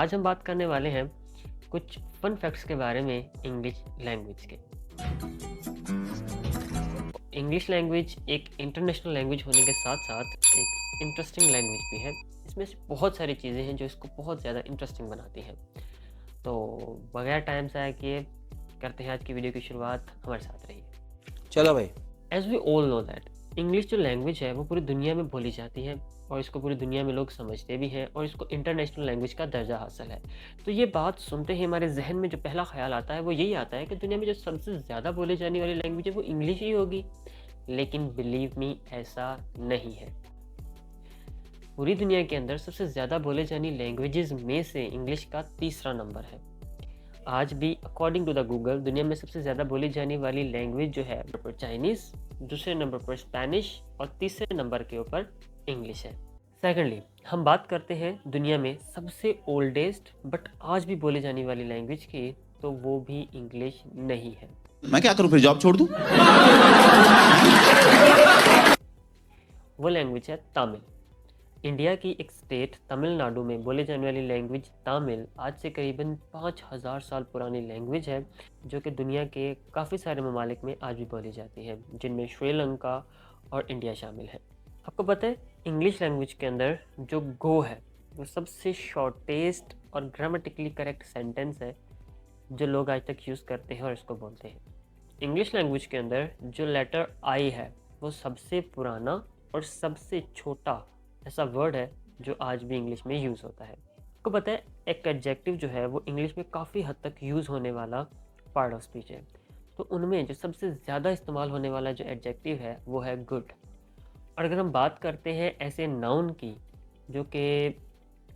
आज हम बात करने वाले हैं कुछ फन फैक्ट्स के बारे में इंग्लिश लैंग्वेज के। इंग्लिश लैंग्वेज एक इंटरनेशनल लैंग्वेज होने के साथ साथ एक इंटरेस्टिंग लैंग्वेज भी है। इसमें से बहुत सारी चीज़ें हैं जो इसको बहुत ज़्यादा इंटरेस्टिंग बनाती हैं। तो बगैर टाइम ज़ाया किए करते हैं आज की वीडियो की शुरुआत। हमारे साथ रहिए। चलो भाई। As we all know that English जो लैंग्वेज है वो पूरी दुनिया में बोली जाती है और इसको पूरी दुनिया में लोग समझते भी हैं और इसको इंटरनेशनल लैंग्वेज का दर्जा हासिल है। तो ये बात सुनते ही हमारे जहन में जो पहला ख्याल आता है वो यही आता है कि दुनिया में जो सबसे ज़्यादा बोली जाने वाली लैंग्वेज है वो इंग्लिश ही होगी। लेकिन बिलीव मी, ऐसा नहीं है। पूरी दुनिया के अंदर सबसे ज़्यादा बोले जाने लैंग्वेजेस में से इंग्लिश का तीसरा नंबर है। आज भी अकॉर्डिंग टू द गूगल दुनिया में सबसे ज़्यादा बोली जाने वाली लैंग्वेज जो है नंबर पर चाइनीज़, दूसरे नंबर पर स्पेनिश और तीसरे नंबर के ऊपर इंग्लिश है। सेकेंडली, हम बात करते हैं दुनिया में सबसे ओल्डेस्ट बट आज भी बोली जाने वाली लैंग्वेज की, तो वो भी इंग्लिश नहीं है। मैं क्या करूं, फिर जॉब छोड़ दूं? वो लैंग्वेज है तमिल। इंडिया की एक स्टेट तमिलनाडु में बोले जाने वाली लैंग्वेज तमिल आज से करीबन 5000 साल पुरानी लैंग्वेज है जो कि दुनिया के काफ़ी सारे ममालिक में आज भी बोली जाती है, जिनमें श्रीलंका और इंडिया शामिल है। आपको पता है इंग्लिश लैंग्वेज के अंदर जो गो है वो सबसे शॉर्टेस्ट और ग्रामेटिकली करेक्ट सेंटेंस है जो लोग आज तक यूज़ करते हैं और इसको बोलते हैं। इंग्लिश लैंग्वेज के अंदर जो लेटर आई है वो सबसे पुराना और सबसे छोटा ऐसा वर्ड है जो आज भी इंग्लिश में यूज़ होता है। आपको पता है एक एडजेक्टिव जो है वो इंग्लिश में काफ़ी हद तक यूज़ होने वाला पार्ट ऑफ स्पीच है। तो उनमें जो सबसे ज़्यादा इस्तेमाल होने वाला जो एडजेक्टिव है वो है गुड। और अगर हम बात करते हैं ऐसे नाउन की जो कि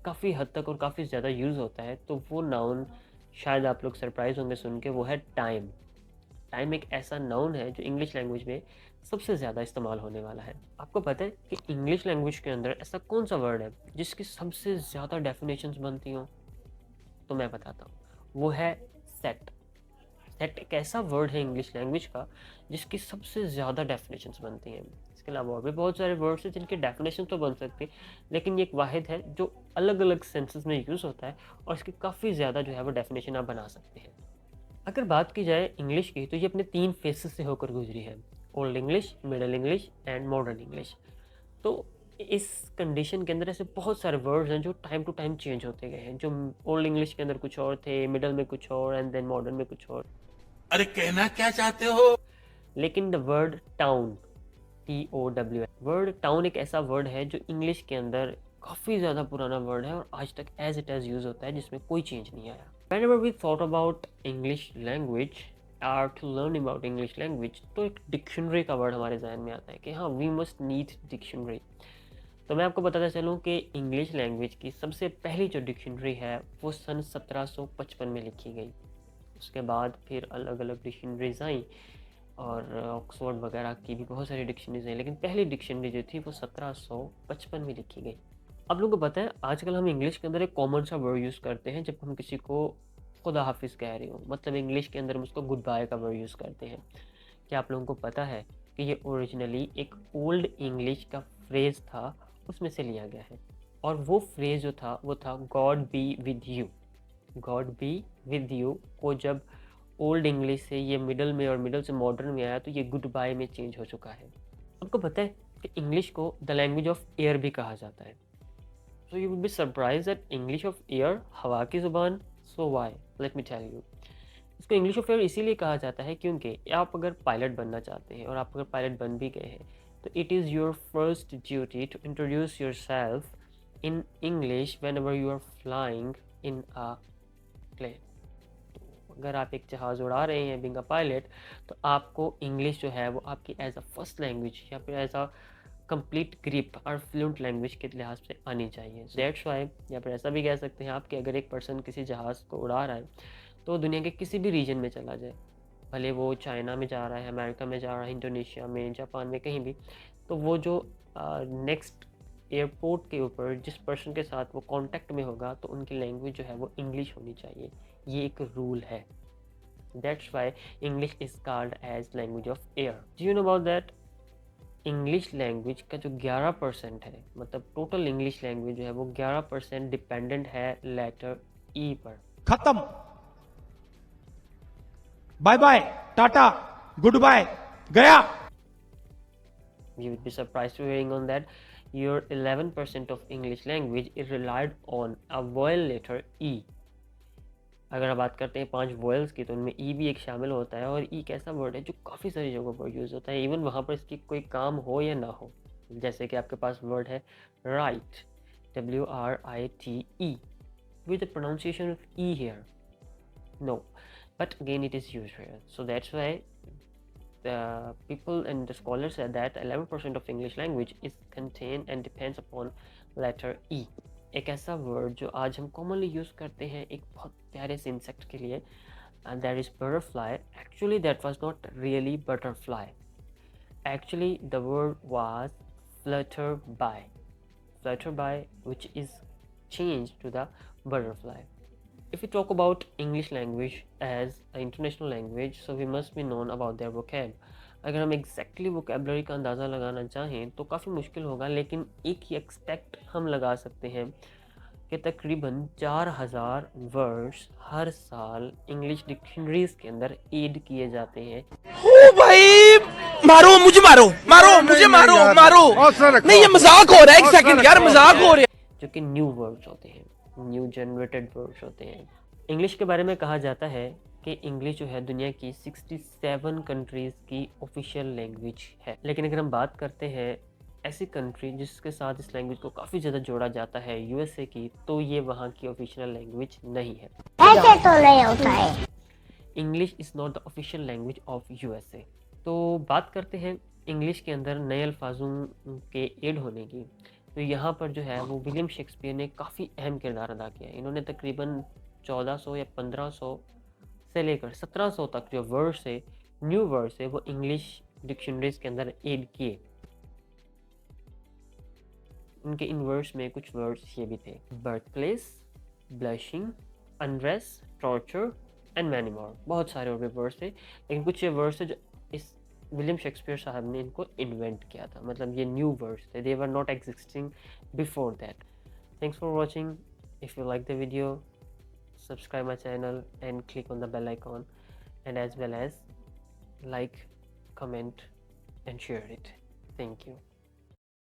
काफ़ी हद तक और काफ़ी ज़्यादा यूज़ होता है, तो वो नाउन शायद आप लोग सरप्राइज होंगे सुन के, वो है टाइम। टाइम एक ऐसा नाउन है जो इंग्लिश लैंग्वेज में सबसे ज़्यादा इस्तेमाल होने वाला है। आपको पता है कि इंग्लिश लैंग्वेज के अंदर ऐसा कौन सा वर्ड है जिसकी सबसे ज़्यादा डेफिनेशंस बनती हों? तो मैं बताता हूँ, वो है सेट। सेट एक ऐसा वर्ड है इंग्लिश लैंग्वेज का जिसकी सबसे ज़्यादा डेफिनेशंस बनती हैं। इसके अलावा और भी बहुत सारे वर्ड्स हैं जिनके डेफिनेशन तो बन सकते हैं, लेकिन ये एक वाहिद है जो अलग अलग सेंसेस में यूज़ होता है और इसकी काफ़ी ज़्यादा जो है वो डेफिनेशन आप बना सकते हैं। अगर बात की जाए इंग्लिश की तो ये अपने 3 फेसेस से होकर गुजरी है, old English, middle English and modern English. तो इस कंडीशन के अंदर ऐसे बहुत सारे वर्ड्स हैं जो टाइम टू टाइम चेंज होते गए हैं। जो ओल्ड इंग्लिश के अंदर कुछ और थे, मिडल में कुछ और एंड देन मॉडर्न में कुछ और। अरे कहना क्या चाहते हो? लेकिन the word town, TOWN, word town एक ऐसा वर्ड है जो इंग्लिश के अंदर काफ़ी ज़्यादा पुराना वर्ड है और आज तक एज इट एज यूज़ होता है, जिसमें कोई चेंज नहीं आया। Whenever we thought about English language or to learn about English language, तो एक डिक्शनरी का वर्ड हमारे जहन में आता है कि हाँ, वी मस्ट नीड डिक्शनरी। तो मैं आपको बताता चलूँ कि इंग्लिश लैंग्वेज की सबसे पहली जो डिक्शनरी है वो सन 1755 में लिखी गई। उसके बाद फिर अलग अलग डिक्शनरीज आई और ऑक्सफोर्ड वगैरह की भी बहुत सारी डिक्शनरीज हैं, लेकिन पहली डिक्शनरी जो थी वो 1755 में लिखी गई। आप लोगों को पता है आजकल हम इंग्लिश के अंदर एक कॉमन सा वर्ड यूज़ करते हैं जब हम किसी को खुदा हाफिज़ कह रहे हो, मतलब इंग्लिश के अंदर हम उसको गुड बाय का वर्ड यूज़ करते हैं। क्या आप लोगों को पता है कि ये ओरिजिनली एक ओल्ड इंग्लिश का फ्रेज़ था, उसमें से लिया गया है। और वो फ्रेज़ जो था वो था God be with you. God be with you को जब ओल्ड इंग्लिश से ये मिडल में और मिडल से मॉडर्न में आया तो ये गुड बाय में चेंज हो चुका है। आपको पता है कि इंग्लिश को द लैंग्वेज ऑफ एयर भी कहा जाता है। So you will be surprise that English of air, हवा की ज़ुबान। So why, let me tell you. इसको इंग्लिश ऑफ एयर इसीलिए कहा जाता है क्योंकि आप अगर पायलट बनना चाहते हैं और आप अगर पायलट बन भी गए हैं तो it is your first duty to introduce yourself in English whenever you are flying in a plane. अगर आप एक जहाज़ उड़ा रहे हैं बीइंग अ पायलट, तो आपको इंग्लिश जो है वो आपकी एज अ फर्स्ट लैंग्वेज या फिर एज अ कंप्लीट ग्रिप और फ्लुएंट लैंग्वेज के लिहाज से आनी चाहिए। दैट्स वाई, या फिर ऐसा भी कह सकते हैं आप कि अगर एक पर्सन किसी जहाज़ को उड़ा रहा है तो दुनिया के किसी भी रीजन में चला जाए, भले वो चाइना में जा रहा है, अमेरिका में जा रहा है, इंडोनेशिया में, जापान में, कहीं भी, तो वो जो नेक्स्ट एयरपोर्ट के ऊपर जिस पर्सन के साथ वो कांटेक्ट में होगा तो उनकी लैंग्वेज जो है वो इंग्लिश होनी चाहिए। ये एक रूल है। That's why English is called as language of air. Do you know about that? English language का जो 11% है, मतलब टोटल इंग्लिश लैंग्वेज जो है वो 11% डिपेंडेंट है लेटर ई पर। खत्म, bye bye, tata, goodbye, गया। You would be surprised to hearing on that your 11% of English language is relied on a vowel letter E. अगर हम बात करते हैं 5 वॉयल्स की तो उनमें ई भी एक शामिल होता है, और ई एक ऐसा वर्ड है जो काफ़ी सारी जगहों पर यूज़ होता है, इवन वहाँ पर इसकी कोई काम हो या ना हो। जैसे कि आपके पास वर्ड है right, WRITE, with the pronunciation of E here. No, but again it is used here. So that's why the people and the scholars said that 11% of English language is contained and depends upon letter E. एक ऐसा word जो आज हम commonly use करते हैं एक बहुत प्यारे से इंसेक्ट के लिए, and that is butterfly. Actually that was not really butterfly. Actually the word was flutterby, which is changed to the butterfly. If we talk about English language as an international language, so we must be known about their vocab. अगर हम exactly vocabulary का अंदाज़ा लगाना चाहें तो काफ़ी मुश्किल होगा, लेकिन एक ही एक्सपेक्ट हम लगा सकते हैं कि तकरीबन 4000 वर्ड्स हर साल इंग्लिश डिक्शनरीज के अंदर ऐड किए जाते हैं। ओ भाई, मारो मुझे, मारो मारो मुझे, मारो मारो। नहीं, ये मजाक हो रहा है, एक सेकंड यार, मजाक हो रहा है। जो कि न्यू वर्ड्स होते हैं, न्यू जनरेटेड वर्ड्स होते हैं। इंग्लिश के बारे में कहा जाता है कि इंग्लिश जो है दुनिया की 67 कंट्रीज़ की ऑफिशियल लैंग्वेज है। लेकिन अगर हम बात करते हैं ऐसी कंट्री जिसके साथ इस लैंग्वेज को काफ़ी ज़्यादा जोड़ा जाता है, USA की, तो ये वहाँ की ऑफिशियल लैंग्वेज नहीं है। ऐसे तो नहीं होता है। English is not the official language of USA। तो बात करते हैं इंग्लिश के अंदर नए अल्फाजों के ऐड होने की, तो यहाँ पर जो है वो विलियम शेक्सपियर ने काफ़ी अहम किरदार अदा किया है। इन्होंने तकरीबन 1400 या 1500 से लेकर 1700 तक जो वर्ड्स है, न्यू वर्ड्स है, वो इंग्लिश डिक्शनरीज के अंदर ऐड किए। उनके इन वर्ड्स में कुछ वर्ड्स ये भी थे: birth place, blushing, unrest, torture and many more. बहुत सारे और भी वर्ड्स थे, लेकिन कुछ ये वर्ड्स है जो इस विलियम शेक्सपियर साहब ने इनको इन्वेंट किया था, मतलब ये न्यू वर्ड्स थे, they were not existing before that. Thanks for watching. If you like the video, subscribe my channel and click on the bell icon, and as well as like, comment and share it. Thank you.